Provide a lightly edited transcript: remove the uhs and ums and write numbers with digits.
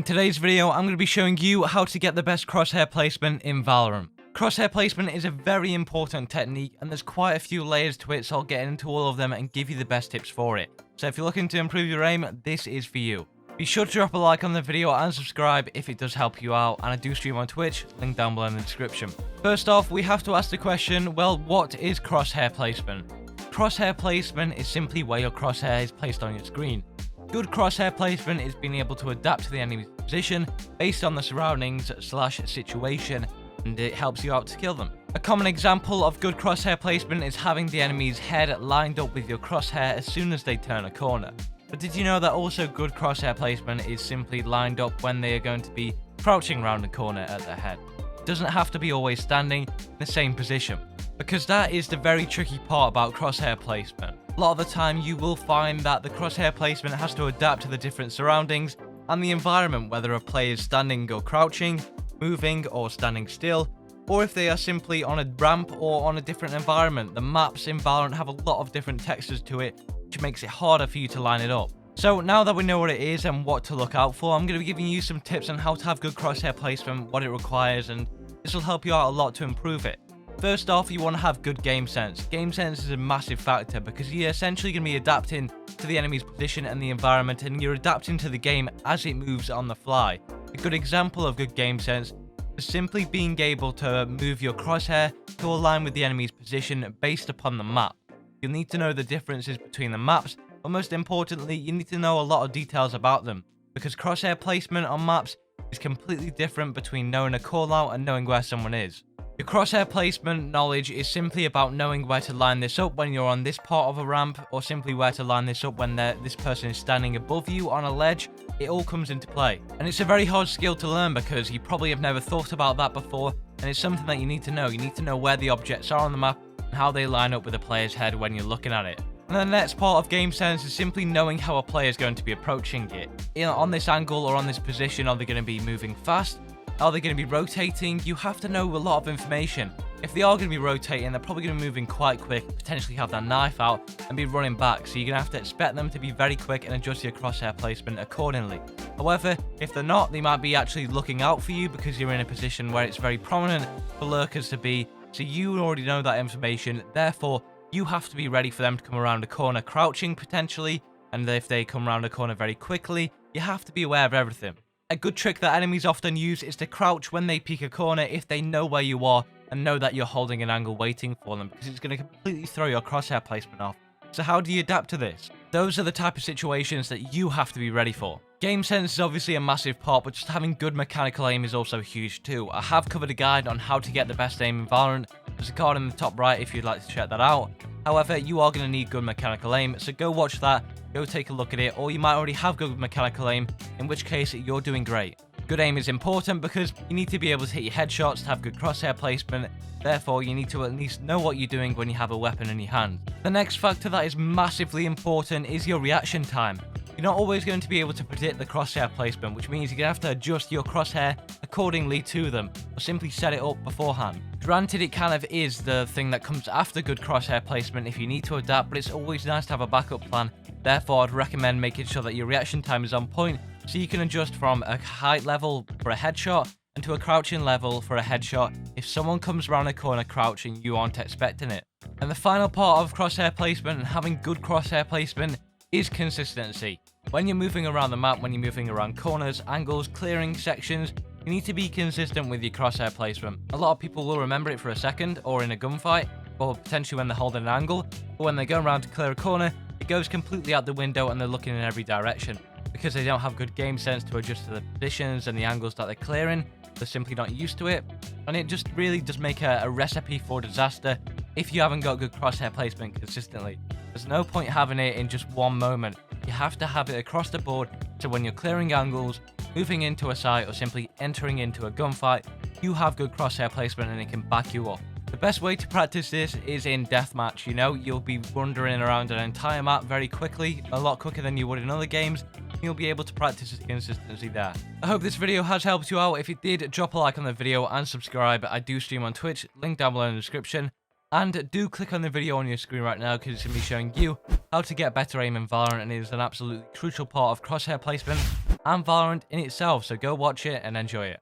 In today's video, I'm going to be showing you how to get the best crosshair placement in Valorant. Crosshair placement is a very important technique and there's quite a few layers to it, so I'll get into all of them and give you the best tips for it. So if you're looking to improve your aim, this is for you. Be sure to drop a like on the video and subscribe if it does help you out, and I do stream on Twitch, link down below in the description. First off, we have to ask the question, well, what is crosshair placement? Crosshair placement is simply where your crosshair is placed on your screen. Good crosshair placement is being able to adapt to the enemy's position based on the surroundings / situation, and it helps you out to kill them. A common example of good crosshair placement is having the enemy's head lined up with your crosshair as soon as they turn a corner. But did you know that also good crosshair placement is simply lined up when they are going to be crouching around the corner at their head? It doesn't have to be always standing in the same position, because that is the very tricky part about crosshair placement. A lot of the time you will find that the crosshair placement has to adapt to the different surroundings and the environment, whether a player is standing or crouching, moving or standing still, or if they are simply on a ramp or on a different environment. The maps in Valorant have a lot of different textures to it, which makes it harder for you to line it up. So now that we know what it is and what to look out for, I'm going to be giving you some tips on how to have good crosshair placement, what it requires, and this will help you out a lot to improve it. First off, you want to have good game sense. Game sense is a massive factor because you're essentially going to be adapting to the enemy's position and the environment, and you're adapting to the game as it moves on the fly. A good example of good game sense is simply being able to move your crosshair to align with the enemy's position based upon the map. You'll need to know the differences between the maps, but most importantly, you need to know a lot of details about them, because crosshair placement on maps is completely different between knowing a callout and knowing where someone is. Your crosshair placement knowledge is simply about knowing where to line this up when you're on this part of a ramp, or simply where to line this up when this person is standing above you on a ledge. It all comes into play. And it's a very hard skill to learn because you probably have never thought about that before, and it's something that you need to know. You need to know where the objects are on the map and how they line up with a player's head when you're looking at it. And the next part of game sense is simply knowing how a player is going to be approaching it. On this angle or on this position, are they going to be moving fast? Are they going to be rotating? You have to know a lot of information. If they are going to be rotating, they're probably going to be moving quite quick, potentially have their knife out and be running back. So you're going to have to expect them to be very quick and adjust your crosshair placement accordingly. However, if they're not, they might be actually looking out for you because you're in a position where it's very prominent for lurkers to be. So you already know that information. Therefore, you have to be ready for them to come around a corner crouching potentially. And if they come around a corner very quickly, you have to be aware of everything. A good trick that enemies often use is to crouch when they peek a corner if they know where you are and know that you're holding an angle waiting for them, because it's going to completely throw your crosshair placement off. So how do you adapt to this? Those are the type of situations that you have to be ready for. Game sense is obviously a massive part, but just having good mechanical aim is also huge too. I have covered a guide on how to get the best aim in Valorant. There's a card in the top right if you'd like to check that out. However, you are going to need good mechanical aim, so go watch that, go take a look at it, or you might already have good mechanical aim, in which case you're doing great. Good aim is important because you need to be able to hit your headshots to have good crosshair placement. Therefore, you need to at least know what you're doing when you have a weapon in your hand. The next factor that is massively important is your reaction time. You're not always going to be able to predict the crosshair placement, which means you're going to have to adjust your crosshair accordingly to them, or simply set it up beforehand. Granted, it kind of is the thing that comes after good crosshair placement if you need to adapt, but it's always nice to have a backup plan. Therefore, I'd recommend making sure that your reaction time is on point, so you can adjust from a height level for a headshot and to a crouching level for a headshot if someone comes around a corner crouching you aren't expecting it. And the final part of crosshair placement and having good crosshair placement is consistency. When you're moving around the map, when you're moving around corners, angles, clearing sections, you need to be consistent with your crosshair placement. A lot of people will remember it for a second or in a gunfight, or potentially when they're holding an angle, but when they go around to clear a corner, it goes completely out the window and they're looking in every direction. Because they don't have good game sense to adjust to the positions and the angles that they're clearing, they're simply not used to it, and it just really does make a recipe for disaster if you haven't got good crosshair placement consistently. There's no point having it in just one moment. You have to have it across the board, so when you're clearing angles, moving into a site, or simply entering into a gunfight, you have good crosshair placement and it can back you up. The best way to practice this is in deathmatch. You'll be wandering around an entire map very quickly, a lot quicker than you would in other games. You'll be able to practice consistency there. I hope this video has helped you out. If it did, drop a like on the video and subscribe. I do stream on Twitch, link down below in the description. And do click on the video on your screen right now because it's going to be showing you how to get better aim in Valorant, and it is an absolutely crucial part of crosshair placement and Valorant in itself, so go watch it and enjoy it.